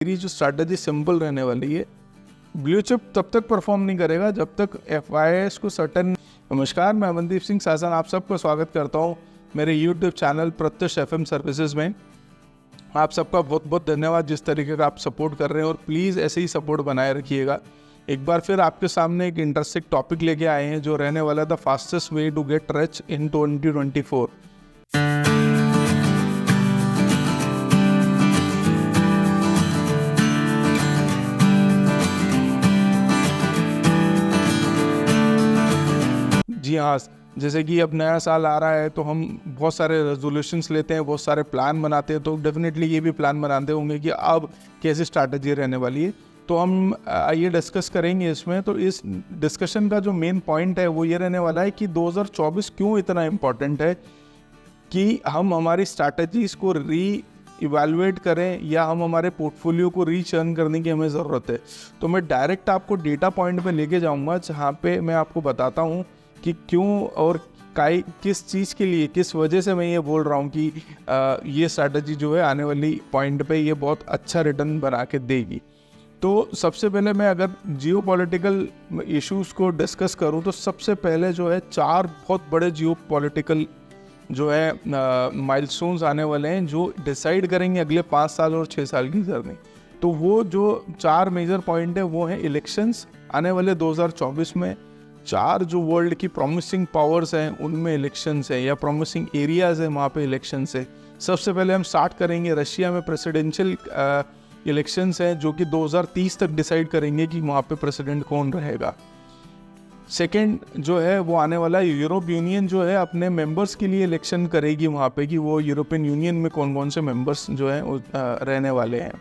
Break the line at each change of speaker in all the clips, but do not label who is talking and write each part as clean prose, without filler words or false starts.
मेरी जो strategy simple रहने वाली है, ब्लू चिप तब तक परफॉर्म नहीं करेगा जब तक FIS को सर्टन। नमस्कार, मैं अमनदीप सिंह साजन आप सबको स्वागत करता हूं मेरे YouTube चैनल प्रत्यक्ष FM सर्विसेज में। आप सबका बहुत बहुत धन्यवाद जिस तरीके का आप सपोर्ट कर रहे हैं, और प्लीज़ ऐसे ही सपोर्ट बनाए रखिएगा। एक बार फिर आपके सामने एक इंटरेस्टिंग टॉपिक लेके आए हैं जो रहने वाला the fastest way to get rich in 2024। जी हाँ, जैसे कि अब नया साल आ रहा है तो हम बहुत सारे रेजोल्यूशंस लेते हैं, बहुत सारे प्लान बनाते हैं। तो डेफिनेटली ये भी प्लान बनाते होंगे कि अब कैसी स्ट्रैटेजी रहने वाली है। तो हम ये डिस्कस करेंगे इसमें। तो इस डिस्कशन का जो मेन पॉइंट है वो ये रहने वाला है कि 2024 क्यों इतना इम्पोर्टेंट है कि हम हमारी स्ट्रैटेजीज़ को इवैल्यूएट करें या हम हमारे पोर्टफोलियो को रीचर्न करने की हमें ज़रूरत है। तो मैं डायरेक्ट आपको डेटा पॉइंट पे लेके जाऊंगा जहाँ पे मैं आपको बताता हूँ कि क्यों और किस चीज़ के लिए, किस वजह से मैं ये बोल रहा हूँ कि ये स्ट्रैटेजी जो है आने वाली पॉइंट पे ये बहुत अच्छा रिटर्न बना के देगी। तो सबसे पहले मैं अगर जियोपॉलिटिकल इश्यूज़ को डिस्कस करूँ तो सबसे पहले जो है 4 बहुत बड़े जियोपॉलिटिकल जो है माइलस्टोन्स आने वाले हैं जो डिसाइड करेंगे अगले 5 साल और 6 साल की जर्नी। तो वो जो 4 मेजर पॉइंट है वो है इलेक्शंस आने वाले 2024 में। 4 जो वर्ल्ड की प्रॉमिसिंग पावर्स हैं उनमें इलेक्शंस है, या प्रॉमिसिंग एरियाज़ है वहाँ पे इलेक्शंस है। सबसे पहले हम स्टार्ट करेंगे रशिया में प्रेसिडेंशियल इलेक्शंस हैं जो कि 2030 तक डिसाइड करेंगे कि वहाँ पे प्रेसिडेंट कौन रहेगा। सेकेंड जो है वो आने वाला यूरोप यूनियन जो है अपने मेंबर्स के लिए इलेक्शन करेगी वहाँ पे कि वो यूरोपियन यूनियन में कौन कौन से मेंबर्स जो हैं रहने वाले हैं।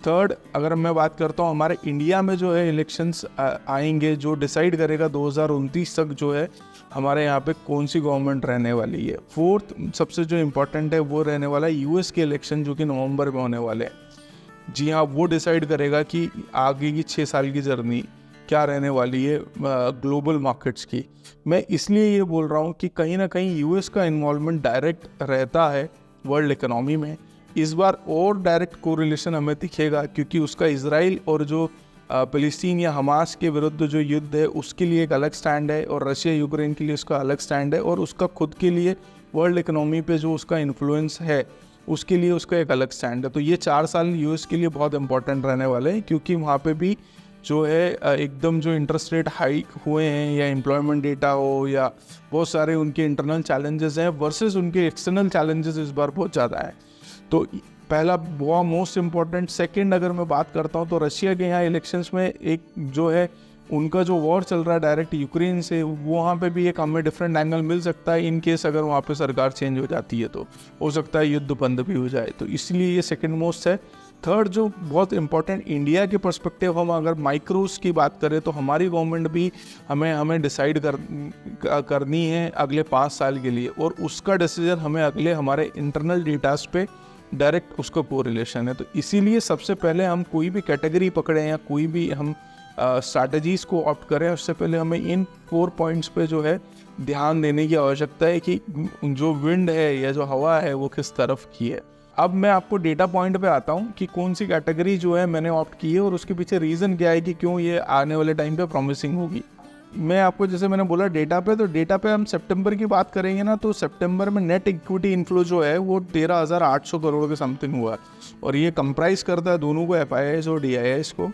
थर्ड, अगर मैं बात करता हूँ हमारे इंडिया में जो है इलेक्शंस आएंगे जो डिसाइड करेगा 2029 तक जो है हमारे यहाँ पे कौन सी गवर्नमेंट रहने वाली है। फोर्थ सबसे जो इम्पोर्टेंट है वो रहने वाला है US के इलेक्शन जो कि नवंबर में होने वाले हैं। जी हाँ, वो डिसाइड करेगा कि आगे की 6 साल की जर्नी क्या रहने वाली है ग्लोबल मार्केट्स की। मैं इसलिए ये बोल रहा हूँ कि कहीं ना कहीं US का इन्वॉल्वमेंट डायरेक्ट रहता है वर्ल्ड इकोनॉमी में। इस बार और डायरेक्ट कोरिलेशन हमें दिखेगा क्योंकि उसका इजराइल और जो फ़लस्तीन या हमास के विरुद्ध जो युद्ध है उसके लिए एक अलग स्टैंड है, और रशिया यूक्रेन के लिए उसका अलग स्टैंड है, और उसका खुद के लिए वर्ल्ड इकोनॉमी पे जो उसका इन्फ्लुएंस है उसके लिए उसका एक अलग स्टैंड है। तो ये 4 साल US के लिए बहुत इंपॉर्टेंट रहने वाले हैं क्योंकि वहाँ पे भी जो है एकदम जो इंटरेस्ट रेट हाइक हुए हैं, या एम्प्लॉयमेंट डेटा हो, या बहुत सारे उनके इंटरनल चैलेंजेस हैं वर्सेस उनके एक्सटर्नल चैलेंजेस इस बार बहुत ज़्यादा है। तो पहला वो मोस्ट इम्पॉर्टेंट। सेकंड, अगर मैं बात करता हूँ तो रशिया के यहाँ इलेक्शंस में एक जो है उनका जो वॉर चल रहा है डायरेक्ट यूक्रेन से, वहाँ पे भी एक हमें डिफरेंट एंगल मिल सकता है। इन केस अगर वहाँ पे सरकार चेंज हो जाती है तो हो सकता है युद्ध बंद भी हो जाए, तो इसलिए ये सेकंड मोस्ट है। थर्ड जो बहुत इंपॉर्टेंट इंडिया के पर्सपेक्टिव, हम अगर माइक्रोस की बात करें तो हमारी गवर्नमेंट भी हमें डिसाइड करनी है अगले 5 साल के लिए, और उसका डिसीजन हमें अगले हमारे इंटरनल डेटास पे डायरेक्ट उसका कोरिलेशन है। तो इसीलिए सबसे पहले हम कोई भी कैटेगरी पकड़ें या कोई भी हम स्ट्रैटेजीज़ को ऑप्ट करें, उससे पहले हमें इन 4 पॉइंट्स पे जो है ध्यान देने की आवश्यकता है कि जो विंड है या जो हवा है वो किस तरफ की है। अब मैं आपको डेटा पॉइंट पे आता हूँ कि कौन सी कैटेगरी जो है मैंने ऑप्ट की है और उसके पीछे रीज़न क्या है कि क्यों ये आने वाले टाइम पे प्रॉमिसिंग होगी। मैं आपको जैसे मैंने बोला डेटा पे, तो डेटा पे हम सितंबर की बात करेंगे ना, तो सितंबर में नेट इक्विटी इन्फ्लो जो है वो 13,800 करोड़ के समथिंग हुआ, और ये कंप्राइज करता है दोनों को, FIS और DIS को।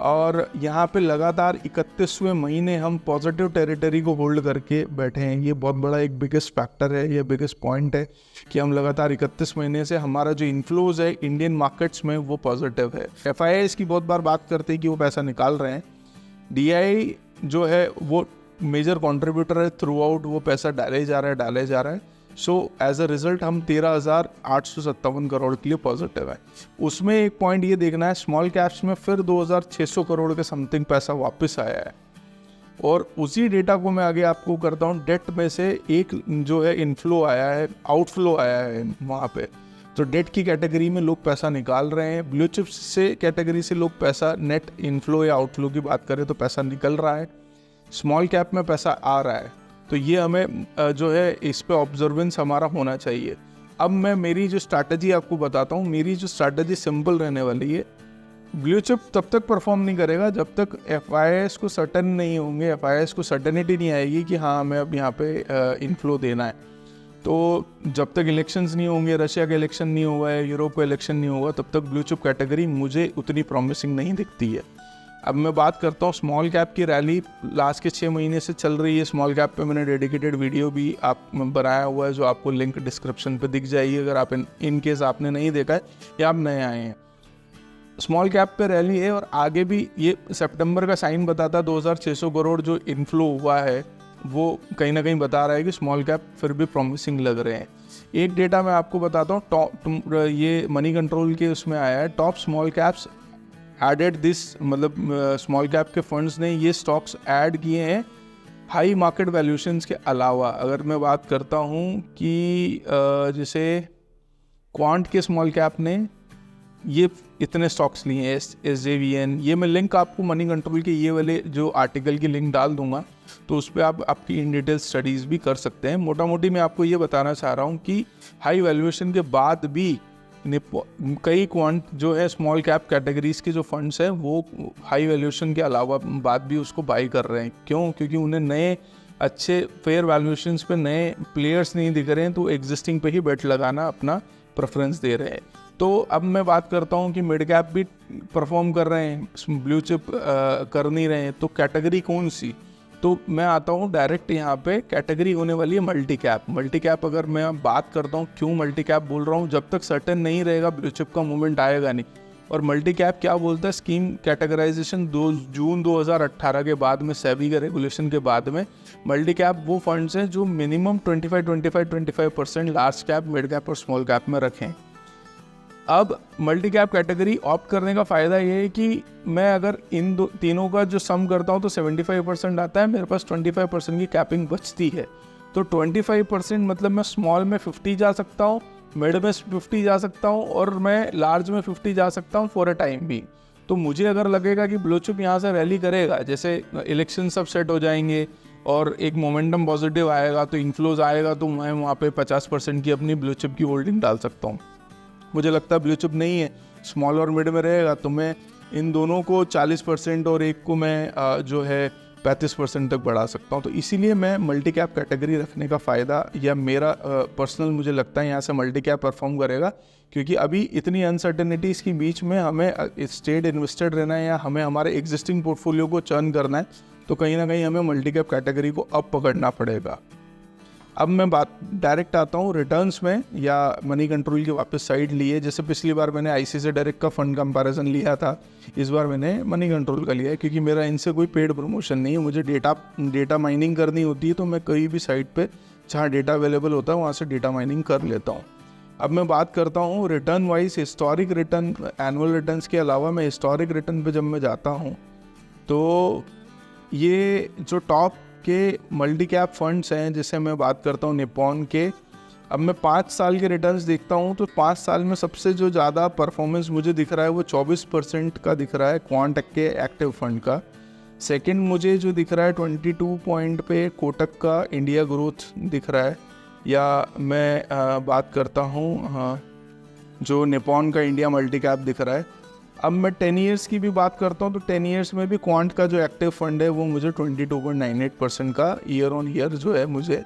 और यहाँ पे लगातार 31वें महीने हम पॉजिटिव टेरिटरी को होल्ड करके बैठे हैं। ये बहुत बड़ा एक बिगेस्ट फैक्टर है, ये बिगेस्ट पॉइंट है कि हम लगातार 31 महीने से हमारा जो इन्फ्लोज है इंडियन मार्केट्स में वो पॉजिटिव है। FIS की बहुत बार बात करते हैं कि वो पैसा निकाल रहे हैं। DI जो है वो मेजर कंट्रीब्यूटर है, थ्रू आउट वो पैसा डाले जा रहा है। सो एज अ रिजल्ट हम 13,857 करोड़ के लिए पॉजिटिव है। उसमें एक पॉइंट ये देखना है, स्मॉल कैप्स में फिर 2,600 करोड़ के समथिंग पैसा वापस आया है, और उसी डेटा को मैं आगे आपको करता हूँ। डेट में से एक जो है इनफ्लो आया है, आउटफ्लो आया है वहाँ पे। तो डेट की कैटेगरी में लोग पैसा निकाल रहे हैं, ब्लू चिप्स से कैटेगरी से लोग पैसा, नेट इनफ्लो या आउटफ्लो की बात करें तो पैसा निकल रहा है, स्मॉल कैप में पैसा आ रहा है। तो ये हमें जो है इस पे ऑब्जर्वेंस हमारा होना चाहिए। अब मैं मेरी जो स्ट्रैटेजी आपको बताता हूँ। मेरी जो स्ट्रैटेजी सिंपल रहने वाली है ब्लू चिप तब तक परफॉर्म नहीं करेगा जब तक FIIs को सर्टन नहीं होंगे, FIIs को सर्टनिटी नहीं आएगी कि हाँ हमें अब यहाँ पे इनफ्लो देना है। तो जब तक इलेक्शंस नहीं होंगे, रशिया का इलेक्शन नहीं हुआ है, यूरोप का इलेक्शन नहीं होगा, तब तक ब्लू चिप कैटेगरी मुझे उतनी प्रॉमिसिंग नहीं दिखती है। अब मैं बात करता हूँ स्मॉल कैप की रैली लास्ट के 6 महीने से चल रही है। स्मॉल कैप पे मैंने डेडिकेटेड वीडियो भी आप बनाया हुआ है, जो आपको लिंक डिस्क्रिप्शन पे दिख जाएगी अगर आप इन केस आपने नहीं देखा है या आप नए आए हैं। स्मॉल कैप पे रैली है और आगे भी ये सितंबर का साइन बताता है 2600 करोड़ जो इनफ्लो हुआ है वो कहीं ना कहीं बता रहा है कि स्मॉल कैप फिर भी प्रॉमिसिंग लग रहे हैं। एक डेटा मैं आपको बताता हूँ, टॉप ये मनी कंट्रोल के उसमें आया है, top small caps added this, मतलब स्मॉल कैप के फंड्स ने ये स्टॉक्स ऐड किए हैं हाई मार्केट वैल्यूशंस के अलावा। अगर मैं बात करता हूँ कि जैसे क्वांट के स्मॉल कैप ने ये इतने स्टॉक्स लिए हैं, SJVN, ये मैं लिंक आपको मनी कंट्रोल के ये वाले जो आर्टिकल की लिंक डाल दूंगा, तो उस पर आप आपकी इन डिटेल स्टडीज़ भी कर सकते हैं। मोटा मोटी मैं आपको ये बताना चाह रहा हूँ कि हाई वैल्यूएशन के बाद भी कई क्वांट जो है स्मॉल कैप कैटेगरीज के जो फंड्स हैं वो हाई वैल्यूएशन के अलावा बाद भी उसको बाई कर रहे हैं। क्यों? क्योंकि उन्हें नए अच्छे फेयर वैल्यूएशंस पे नए प्लेयर्स नहीं दिख रहे हैं, तो एग्जिस्टिंग पे ही बेट लगाना अपना प्रेफरेंस दे रहे हैं। तो अब मैं बात करता हूँ कि मिड कैप भी परफॉर्म कर रहे हैं, ब्लू चिप कर नहीं रहे हैं, तो कैटेगरी कौन सी? तो मैं आता हूँ डायरेक्ट यहाँ पे, कैटेगरी होने वाली है मल्टी कैप। मल्टी कैप अगर मैं बात करता हूँ, क्यों मल्टी कैप बोल रहा हूँ, जब तक सर्टेन नहीं रहेगा ब्लू चिप का मूवमेंट आएगा नहीं। और मल्टी कैप क्या बोलता है, स्कीम कैटेगराइजेशन जून 2018 के बाद में, सेबी के रेगुलेशन के बाद में, मल्टी कैप वो फंड्स हैं जो minimum 25% large cap, mid cap और स्मॉल कैप में रखें। अब मल्टी कैप कैटेगरी ऑप्ट करने का फ़ायदा ये है कि मैं अगर इन तीनों का जो सम करता हूँ तो 75% आता है, मेरे पास 25% की कैपिंग बचती है। तो 25% मतलब मैं स्मॉल में 50 जा सकता हूँ, मिड में 50 जा सकता हूँ और मैं लार्ज में 50 जा सकता हूँ फॉर अ टाइम भी। तो मुझे अगर लगेगा कि ब्लू चिप यहाँ से रैली करेगा, जैसे इलेक्शन सब सेट हो जाएंगे और एक मोमेंटम पॉजिटिव आएगा, तो इन्फ्लोज आएगा, तो मैं वहाँ पे 50% की अपनी ब्लू चिप की होल्डिंग डाल सकता हूँ। मुझे लगता है ब्लू चिप नहीं है, स्मॉल और मिड में रहेगा, तो मैं इन दोनों को 40% और एक को मैं जो है 35% तक बढ़ा सकता हूँ। तो इसीलिए मैं मल्टी कैप कैटेगरी रखने का फ़ायदा, या मेरा पर्सनल मुझे लगता है यहाँ से मल्टी कैप परफॉर्म करेगा, क्योंकि अभी इतनी अनसर्टेनिटीज़ के बीच में हमें स्टेट इन्वेस्टेड रहना है या हमें हमारे एग्जिस्टिंग पोर्टफोलियो को चर्न करना है, तो कहीं ना कहीं हमें मल्टी कैप कैटेगरी को अब पकड़ना पड़ेगा। अब मैं बात डायरेक्ट आता हूँ रिटर्न्स में, या मनी कंट्रोल की वापस साइड लिए। जैसे पिछली बार मैंने ICICI डायरेक्ट का फंड कंपैरिजन लिया था, इस बार मैंने मनी कंट्रोल का लिया है, क्योंकि मेरा इनसे कोई पेड प्रमोशन नहीं है। मुझे डेटा माइनिंग करनी होती है, तो मैं कहीं भी साइट पे जहाँ डेटा अवेलेबल होता है वहाँ से डेटा माइनिंग कर लेता हूँ। अब मैं बात करता हूँ return wise, historic return, annual returns के अलावा मैं हिस्टोरिक रिटर्न पर जब मैं जाता हूँ तो ये जो टॉप के मल्टी कैप फंड्स हैं, जैसे मैं बात करता हूँ निपॉन के, अब मैं 5 साल के रिटर्न्स देखता हूँ तो 5 साल में सबसे जो ज़्यादा परफॉर्मेंस मुझे दिख रहा है वो 24% का दिख रहा है क्वांट के एक्टिव फंड का। सेकंड मुझे जो दिख रहा है 22 पॉइंट पे कोटक का इंडिया ग्रोथ दिख रहा है। या मैं बात करता हूँ जो निपॉन का इंडिया मल्टी कैप दिख रहा है। अब मैं 10 ईयर्स की भी बात करता हूँ तो 10 ईयर्स में भी क्वांट का जो एक्टिव फंड है वो मुझे 22.98% का ईयर ऑन ईयर जो है मुझे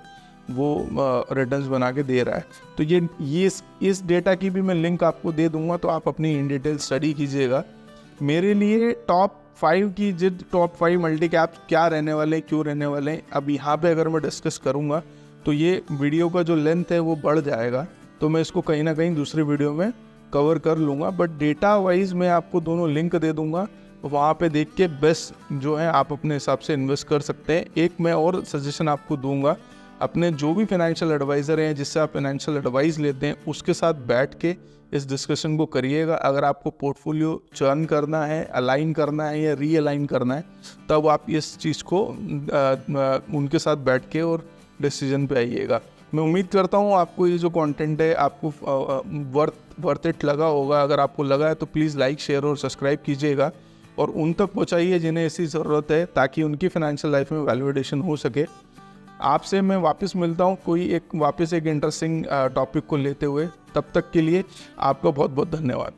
वो रिटर्न्स बना के दे रहा है। तो ये इस डेटा की भी मैं लिंक आपको दे दूंगा, तो आप अपनी इन डिटेल स्टडी कीजिएगा। मेरे लिए टॉप 5 मल्टी कैप क्या रहने वाले हैं, क्यों रहने वाले हैं, अब यहाँ पे अगर मैं डिस्कस करूँगा तो ये वीडियो का जो लेंथ है वो बढ़ जाएगा, तो मैं इसको कहीं ना कहीं दूसरी वीडियो में कवर कर लूँगा। बट डेटा वाइज मैं आपको दोनों लिंक दे दूँगा, वहाँ पे देख के बेस्ट जो है आप अपने हिसाब से इन्वेस्ट कर सकते हैं। एक मैं और सजेशन आपको दूँगा, अपने जो भी फाइनेंशियल एडवाइज़र हैं जिससे आप फाइनेंशियल एडवाइस लेते हैं उसके साथ बैठ के इस डिस्कशन को करिएगा। अगर आपको पोर्टफोलियो चर्न करना है, अलाइन करना है या रीअलाइन करना है, तब आप इस चीज़ को उनके साथ बैठ के और डिसीजन पे आइएगा। मैं उम्मीद करता हूँ आपको ये जो कंटेंट है आपको वर्थ इट लगा होगा। अगर आपको लगा है तो प्लीज़ लाइक, शेयर और सब्सक्राइब कीजिएगा और उन तक पहुँचाइए जिन्हें ऐसी ज़रूरत है, ताकि उनकी फाइनेंशियल लाइफ में वैल्यूएशन हो सके। आपसे मैं वापस मिलता हूँ वापस एक इंटरेस्टिंग टॉपिक को लेते हुए। तब तक के लिए आपका बहुत बहुत धन्यवाद।